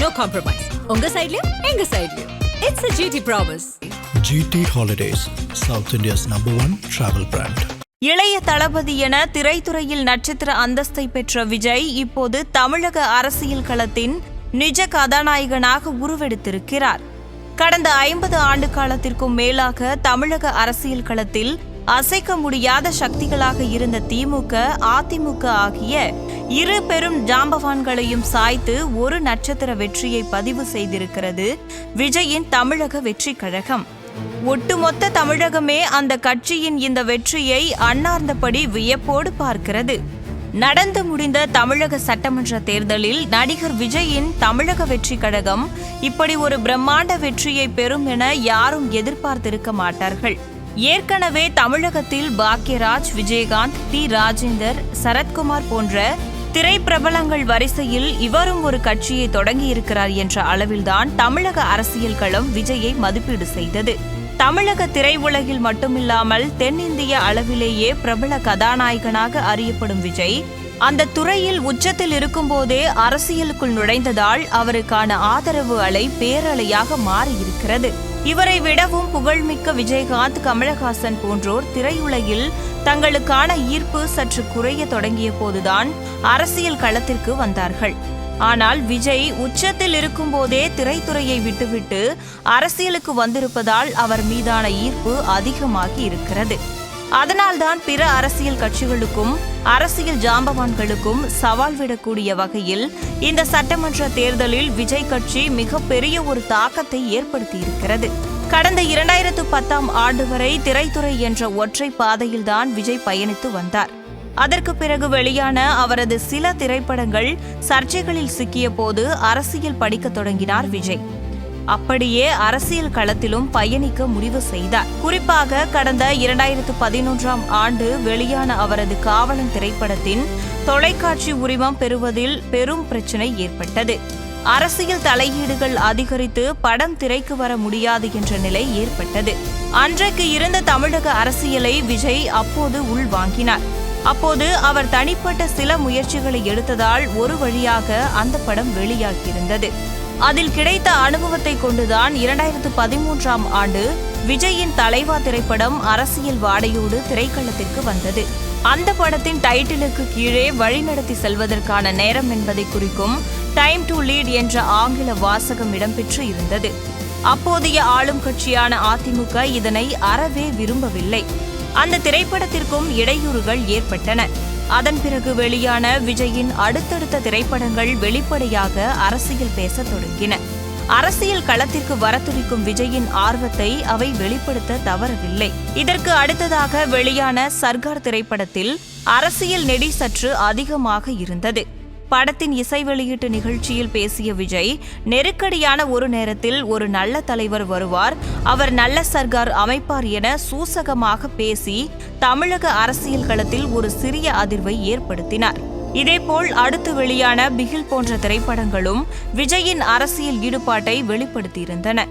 no compromise. உங்க சைடுலயும் எங்க சைடுலயும். It's a GT promise. GT Holidays, South India's #1 travel brand. இளைய தளபதி என திரைத்துறையில் நட்சத்திர அந்தஸ்தை பெற்ற விஜய் இப்போது தமிழக அரசியல் களத்தின் நிஜ கதாநாயகனாக உருவெடுத்திருக்கிறார். கடந்த 50 ஆண்டு காலத்திற்கும் மேலாக தமிழக அரசியல் களத்தில் அசைக்க முடியாத சக்திகளாக இருந்த திமுக, அதிமுக ஆகிய இரு பெரும் ஜாம்பவான்களையும் சாய்த்து ஒரு நட்சத்திர வெற்றியை பதிவு செய்திருக்கிறது விஜயின் தமிழக வெற்றி கழகம். ஒட்டுமொத்த தமிழகமே அந்த கட்சியின் இந்த வெற்றியை அன்னார்ந்தபடி வியப்போடு பார்க்கிறது. நடந்து முடிந்த தமிழக சட்டமன்ற தேர்தலில் நடிகர் விஜயின் தமிழக வெற்றி கழகம் இப்படி ஒரு பிரம்மாண்ட வெற்றியை பெறும் என யாரும் எதிர்பார்த்திருக்க மாட்டார்கள். ஏற்கனவே தமிழகத்தில் பாக்யராஜ், விஜயகாந்த், டி ராஜேந்தர், சரத்குமார் போன்ற திரைப்பிரபலங்கள் வரிசையில் இவரும் ஒரு கட்சியை தொடங்கியிருக்கிறார் என்ற அளவில்தான் தமிழக அரசியல் களம் விஜயை மதிப்பீடு செய்தது. தமிழக திரையுலகில் மட்டுமில்லாமல் தென்னிந்திய அளவிலேயே பிரபல கதாநாயகனாக அறியப்படும் விஜய் அந்த துறையில் உச்சத்தில் இருக்கும்போதே அரசியலுக்குள் நுழைந்ததால் அவருக்கான ஆதரவு அலை பேரலையாக மாறியிருக்கிறது. இவரை விடவும் புகழ்மிக்க விஜயகாந்த், கமலஹாசன் போன்றோர் திரையுலகில் தங்களுக்கான ஈர்ப்பு சற்று குறைய தொடங்கிய போதுதான் அரசியல் களத்திற்கு வந்தார்கள். ஆனால் விஜய் உச்சத்தில் இருக்கும்போதே திரைத்துறையை விட்டுவிட்டு அரசியலுக்கு வந்திருப்பதால் அவர் மீதான ஈர்ப்பு அதிகமாகி இருக்கிறது. அதனால்தான் பிற அரசியல் கட்சிகளுக்கும் அரசியல் ஜாம்பவான்களுக்கும் சவால் விடக்கூடிய வகையில் இந்த சட்டமன்ற தேர்தலில் விஜய் கட்சி மிகப்பெரிய ஒரு தாக்கத்தை ஏற்படுத்தியிருக்கிறது. கடந்த 2010ஆம் ஆண்டு வரை திரைத்துறை என்ற ஒற்றை பாதையில்தான் விஜய் பயணித்து வந்தார். அதற்கு பிறகு வெளியான அவரது சில திரைப்படங்கள் சர்ச்சைகளில் சிக்கிய போது அரசியல் படிக்கத் தொடங்கினார் விஜய். அப்படியே அரசியல் களத்திலும் பயணிக்க முடிவு செய்தார். குறிப்பாக கடந்த 2011ஆம் ஆண்டு வெளியான அவரது காவலன் திரைப்படத்தின் தொலைக்காட்சி உரிமம் பெறுவதில் பெரும் பிரச்சினை ஏற்பட்டது. அரசியல் தலையீடுகள் அதிகரித்து படம் திரைக்கு வர முடியாது என்ற நிலை ஏற்பட்டது. அன்றைக்கு இருந்த தமிழக அரசியலை விஜய் அப்போது உள்வாங்கினார். அப்போது அவர் தனிப்பட்ட சில முயற்சிகளை எடுத்ததால் ஒரு வழியாக அந்த படம் வெளியாகியிருந்தது. அதில் கிடைத்த அனுபவத்தை கொண்டுதான் 2013ஆம் ஆண்டு விஜயின் தலைவா திரைப்படம் அரசியல் வாடையோடு திரைக்களத்திற்கு வந்தது. அந்த படத்தின் டைட்டிலுக்கு கீழே வழிநடத்தி செல்வதற்கான நேரம் என்பதை குறிக்கும் டைம் டு லீட் என்ற ஆங்கில வாசகம் இடம்பெற்று இருந்தது. அப்போதைய ஆளும் கட்சியான அதிமுக இதனை அறவே விரும்பவில்லை. அந்த திரைப்படத்திற்கும் இடையூறுகள் ஏற்பட்டன. அதன் பிறகு வெளியான விஜயின் அடுத்தடுத்த திரைப்படங்கள் வெளிப்படையாக அரசியல் பேசத் தொடங்கின. அரசியல் களத்திற்கு வரத்துடிக்கும் விஜயின் ஆர்வத்தை அவை வெளிப்படுத்த தவறவில்லை. இதற்கு அடுத்ததாக வெளியான சர்கார் திரைப்படத்தில் அரசியல் நெடி சற்று அதிகமாக இருந்தது. படத்தின் இசை வெளியீட்டு நிகழ்ச்சியில் பேசிய விஜய், நெருக்கடியான ஒரு நேரத்தில் ஒரு நல்ல தலைவர் வருவார், அவர் நல்ல சர்கார் அமைப்பார் என சூசகமாக பேசி தமிழக அரசியல் களத்தில் ஒரு சிறிய அதிர்வை ஏற்படுத்தினார். இதேபோல் அடுத்து வெளியான பிகில் போன்ற திரைப்படங்களும் விஜயின் அரசியல் ஈடுபாட்டை வெளிப்படுத்தியிருந்தன.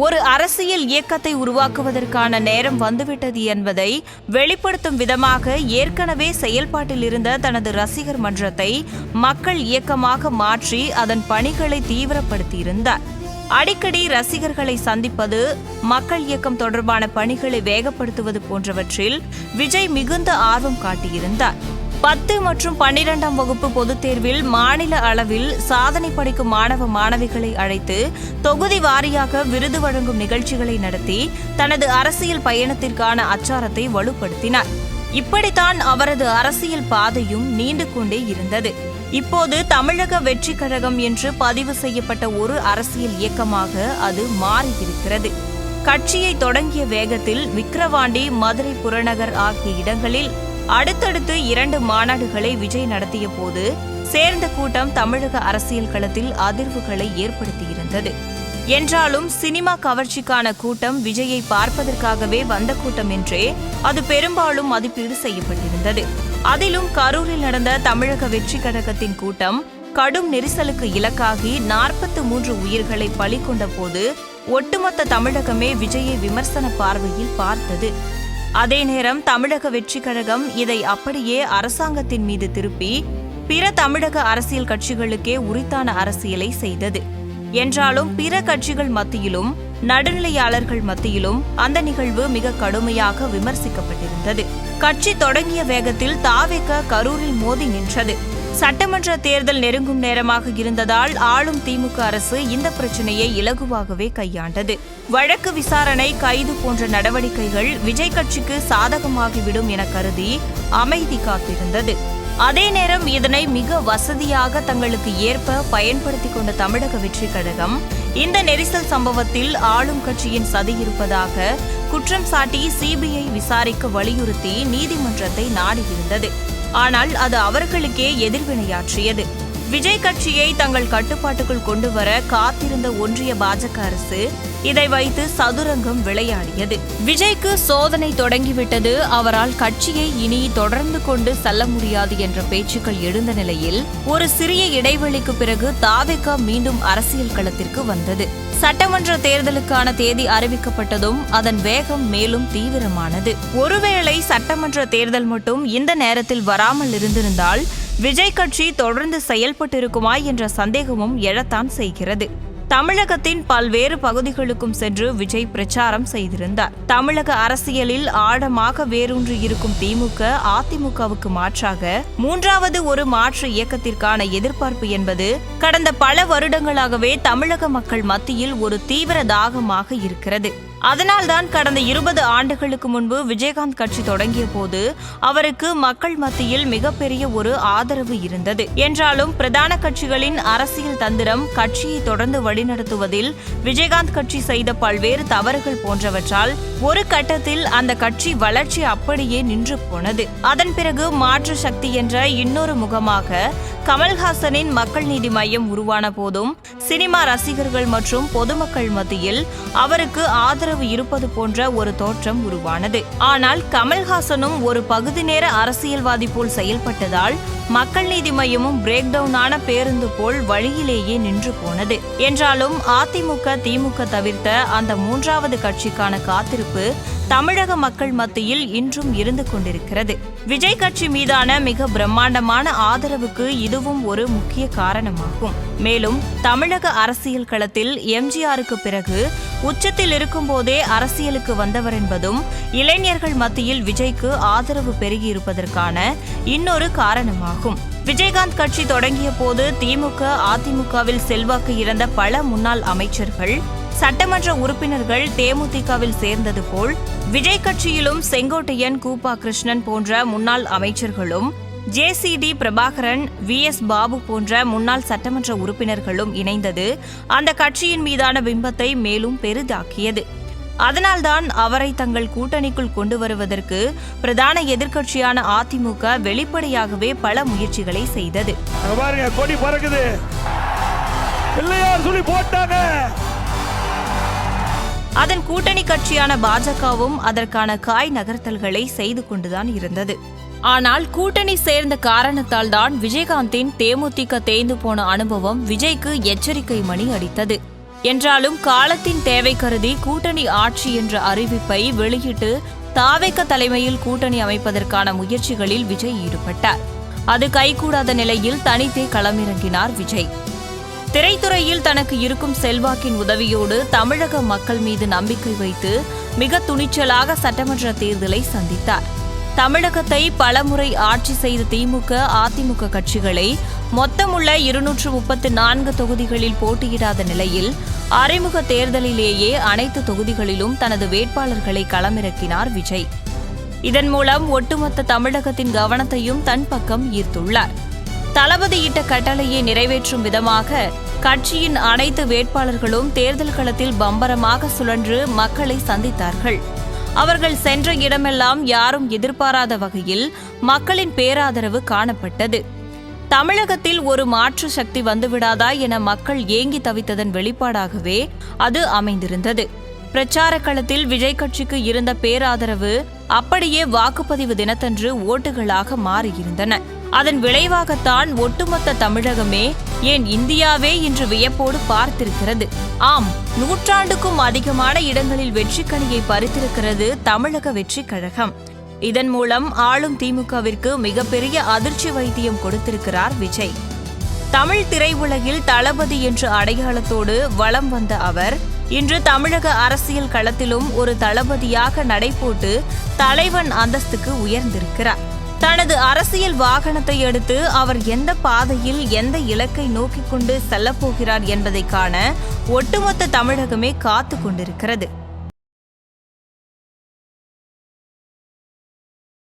ஒரு அரசியல் இயக்கத்தை உருவாக்குவதற்கான நேரம் வந்துவிட்டது என்பதை வெளிப்படுத்தும் விதமாக ஏற்கனவே செயல்பாட்டில் இருந்த தனது ரசிகர் மன்றத்தை மக்கள் இயக்கமாக மாற்றி அதன் பணிகளை தீவிரப்படுத்தியிருந்தார். அடிக்கடி ரசிகர்களை சந்திப்பது, மக்கள் இயக்கம் தொடர்பான பணிகளை வேகப்படுத்துவது போன்றவற்றில் விஜய் மிகுந்த ஆர்வம் காட்டியிருந்தார். 10 மற்றும் 12ஆம் வகுப்பு பொதுத் தேர்வில் மாநில அளவில் சாதனை படைக்கும் மாணவ மாணவிகளை அழைத்து தொகுதி வாரியாக விருது வழங்கும் நிகழ்ச்சிகளை நடத்தி தனது அரசியல் பயணத்திற்கான அச்சாரத்தை வலுப்படுத்தினார். இப்படித்தான் அவரது அரசியல் பாதையும் நீண்டு கொண்டே இருந்தது. இப்போது தமிழக வெற்றி கழகம் என்று பதிவு செய்யப்பட்ட ஒரு அரசியல் இயக்கமாக அது மாறியிருக்கிறது. கட்சியை தொடங்கிய வேகத்தில் விக்கிரவாண்டி, மதுரை புறநகர் ஆகிய இடங்களில் அடுத்தடுத்து 2 மாநாடுகளை விஜய் நடத்திய போது சேர்ந்த கூட்டம் தமிழக அரசியல் களத்தில் அதிர்வுகளை ஏற்படுத்தியிருந்தது. என்றாலும் சினிமா கவர்ச்சிக்கான கூட்டம் விஜயை பார்ப்பதற்காகவே வந்த கூட்டம் என்றே அது பெரும்பாலும் மதிப்பீடு செய்யப்பட்டிருந்தது. அதிலும் கரூரில் நடந்த தமிழக வெற்றி கழகத்தின் கூட்டம் கடும் நெரிசலுக்கு இலக்காகி 43 உயிர்களை பலி கொண்ட போது ஒட்டுமொத்த தமிழகமே விஜயை விமர்சன பார்வையில் பார்த்தது. அதே நேரம் தமிழக வெற்றி கழகம் இதை அப்படியே அரசாங்கத்தின் மீது திருப்பி பிற தமிழக அரசியல் கட்சிகளுக்கே உரித்தான அரசியலை செய்தது. என்றாலும் பிற கட்சிகள் மத்தியிலும் நடுநிலையாளர்கள் மத்தியிலும் அந்த நிகழ்வு மிக கடுமையாக விமர்சிக்கப்பட்டிருந்தது. கட்சி தொடங்கிய வேகத்தில் தாவேக கரூரில் மோதி நின்றது. சட்டமன்ற தேர்தல் நெருங்கும் நேரமாக இருந்ததால் ஆளும் திமுக அரசு இந்த பிரச்சனையை இலகுவாகவே கையாண்டது. வழக்கு விசாரணை, கைது போன்ற நடவடிக்கைகள் விஜய் கட்சிக்கு சாதகமாகிவிடும் என கருதி அமைதி காத்திருந்தது. அதே நேரம் இதனை மிக வசதியாக தங்களுக்கு ஏற்ப பயன்படுத்திக் கொண்ட தமிழக வெற்றிக் கழகம் இந்த நெரிசல் சம்பவத்தில் ஆளும் கட்சியின் சதி இருப்பதாக குற்றம் சாட்டி சிபிஐ விசாரிக்க வலியுறுத்தி நீதிமன்றத்தை நாடியிருந்தது. ஆனால் அது அவர்களுக்கே எதிர்வினையாற்றியது. விஜய் கட்சியை தங்கள் கட்டுப்பாட்டுக்குள் கொண்டு வர காத்திருந்த ஒன்றிய பாஜக அரசு இதை வைத்து சதுரங்கம் விளையாடியது. விஜய்க்கு சோதனை தொடங்கிவிட்டது, அவரால் கட்சியை இனி தொடர்ந்து கொண்டு செல்ல முடியாது என்ற பேச்சுக்கள் எழுந்த நிலையில் ஒரு சிறிய இடைவெளிக்கு பிறகு தாவேக மீண்டும் அரசியல் களத்திற்கு வந்தது. சட்டமன்ற தேர்தலுக்கான தேதி அறிவிக்கப்பட்டதும் அதன் வேகம் மேலும் தீவிரமானது. ஒருவேளை சட்டமன்ற தேர்தல் மட்டும் இந்த நேரத்தில் வராமல் இருந்திருந்தால் விஜய் கட்சி தொடர்ந்து செயல்பட்டிருக்குமா என்ற சந்தேகமும் எழத்தான் செய்கிறது. தமிழகத்தின் பல்வேறு பகுதிகளுக்கும் சென்று விஜய் பிரச்சாரம் செய்திருந்தார். தமிழக அரசியலில் ஆழமாக வேரூன்றி இருக்கும் திமுக, அதிமுகவுக்கு மாற்றாக மூன்றாவது ஒரு மாற்று இயக்கத்திற்கான எதிர்பார்ப்பு என்பது கடந்த பல வருடங்களாகவே தமிழக மக்கள் மத்தியில் ஒரு தீவிர தாகமாக இருக்கிறது. அதனால்தான் கடந்த 20 ஆண்டுகளுக்கு முன்பு விஜயகாந்த் கட்சி தொடங்கிய போது அவருக்கு மக்கள் மத்தியில் மிகப்பெரிய ஒரு ஆதரவு இருந்தது. என்றாலும் பிரதான கட்சிகளின் அரசியல் தந்திரம், கட்சியை தொடர்ந்து வழிநடத்துவதில் விஜயகாந்த் கட்சி செய்த பல்வேறு தவறுகள் போன்றவற்றால் ஒரு கட்டத்தில் அந்த கட்சி வளர்ச்சி அப்படியே நின்று போனது. அதன் பிறகு மாற்று சக்தி என்ற இன்னொரு முகமாக கமல்ஹாசனின் மக்கள் நீதி மையம் உருவான போதும் சினிமா ரசிகர்கள் மற்றும் பொதுமக்கள் மத்தியில் அவருக்கு ஆதரவு இருப்பது போன்ற ஒரு தோற்றம் உருவானது. ஆனால் கமல்ஹாசனும் ஒரு பகுதி நேர அரசியல்வாதி போல் செயல்பட்டதால் மக்கள் நீதி மையமும் பிரேக் டவுனான பேருந்து போல் வழியிலேயே நின்று போனது. என்றாலும் அதிமுக, திமுக தவிர்த்த அந்த மூன்றாவது கட்சிக்கான காத்திருப்பு தமிழக மக்கள் மத்தியில் இன்றும் இருந்து கொண்டிருக்கிறது. விஜய் கட்சி மீதான மிக பிரம்மாண்டமான ஆதரவுக்கு இதுவும் ஒரு முக்கிய காரணமாகும். மேலும் தமிழக அரசியல் களத்தில் எம்ஜிஆருக்கு பிறகு உச்சத்தில் இருக்கும் போதே அரசியலுக்கு வந்தவர் என்பதும் இளைஞர்கள் மத்தியில் விஜய்க்கு ஆதரவு பெருகியிருப்பதற்கான இன்னொரு காரணமாகும். விஜயகாந்த் கட்சி தொடங்கிய போது திமுக, அதிமுகவில் செல்வாக்கு இழந்த பல முன்னாள் அமைச்சர்கள், சட்டமன்ற உறுப்பினர்கள் தேமுதிகவில் சேர்ந்தது போல் விஜய் கட்சியிலும் செங்கோட்டையன், கூப்பா கிருஷ்ணன் போன்ற முன்னாள் அமைச்சர்களும், ஜேசிடி பிரபாகரன், விஎஸ் பாபு போன்ற முன்னாள் சட்டமன்ற உறுப்பினர்களும் இணைந்தது அந்த கட்சியின் மீதான பிம்பத்தை மேலும் பெரிதாக்கியது. அதனால்தான் அவரை தங்கள் கூட்டணிக்குள் கொண்டு வருவதற்கு பிரதான எதிர்க்கட்சியான அதிமுக வெளிப்படையாகவே பல முயற்சிகளை செய்தது. கொடி பறக்குது, அதன் கூட்டணி கட்சியான பாஜகவும் அதற்கான காய் நகர்த்தல்களை செய்து கொண்டுதான் இருந்தது. ஆனால் கூட்டணி சேர்ந்த காரணத்தால் தான் விஜயகாந்தின் தேமுதிக தேய்ந்து போன அனுபவம் விஜய்க்கு எச்சரிக்கை மணி அடித்தது. என்றாலும் காலத்தின் தேவை கருதி கூட்டணி ஆட்சி என்ற அறிவிப்பை வெளியிட்டு தாவேக தலைமையில் கூட்டணி அமைப்பதற்கான முயற்சிகளில் விஜய் ஈடுபட்டார். அது கைகூடாத நிலையில் தனித்தே களமிறங்கினார் விஜய். திரைத்துறையில் தனக்கு இருக்கும் செல்வாக்கின் உதவியோடு தமிழக மக்கள் மீது நம்பிக்கை வைத்து மிக துணிச்சலாக சட்டமன்ற தேர்தலை சந்தித்தார். தமிழகத்தை பலமுறை ஆட்சி செய்த திமுக, அதிமுக கட்சிகளை மொத்தமுள்ள 234 தொகுதிகளில் போட்டியிடாத நிலையில் அறிமுக தேர்தலிலேயே அனைத்து தொகுதிகளிலும் தனது வேட்பாளர்களை களமிறக்கினார் விஜய். இதன் மூலம் ஒட்டுமொத்த தமிழகத்தின் கவனத்தையும் தன் பக்கம் ஈர்த்துள்ளார். தளபதியிட்ட கட்டளையை நிறைவேற்றும் விதமாக கட்சியின் அனைத்து வேட்பாளர்களும் தேர்தல் களத்தில் பம்பரமாக சுழன்று மக்களை சந்தித்தார்கள். அவர்கள் சென்ற இடமெல்லாம் யாரும் எதிர்பாராத வகையில் மக்களின் பேராதரவு காணப்பட்டது. தமிழகத்தில் ஒரு மாற்று சக்தி வந்துவிடாதா என மக்கள் ஏங்கி தவித்ததன் வெளிப்பாடாகவே அது அமைந்திருந்தது. பிரச்சார களத்தில் விஜய் கட்சிக்கு இருந்த பேராதரவு அப்படியே வாக்குப்பதிவு தினத்தன்று ஓட்டுகளாக மாறியிருந்தன. அதன் விளைவாகத்தான் ஒட்டுமொத்த தமிழகமே, ஏன் இந்தியாவே இன்று வியப்போடு பார்த்திருக்கிறது. ஆம், 100 ஆண்டுக்கும் அதிகமான இடங்களில் வெற்றிக்கனியை பறித்திருக்கிறது தமிழக வெற்றிக் கழகம். இதன் மூலம் ஆளும் திமுகவிற்கு மிகப்பெரிய அதிர்ச்சி வைத்தியம் கொடுத்திருக்கிறார் விஜய். தமிழ் திரையுலகில் தளபதி என்ற அடையாளத்தோடு வலம் வந்த அவர் இன்று தமிழக அரசியல் களத்திலும் ஒரு தளபதியாக நடைபோட்டு தலைவன் அந்தஸ்துக்கு உயர்ந்திருக்கிறார். தனது அரசியல் வாகனத்தை எடுத்து அவர் எந்த பாதையில் எந்த இலக்கை நோக்கிக் கொண்டு செல்லப்போகிறார் என்பதை காண ஒட்டுமொத்த தமிழகமே காத்து கொண்டிருக்கிறது.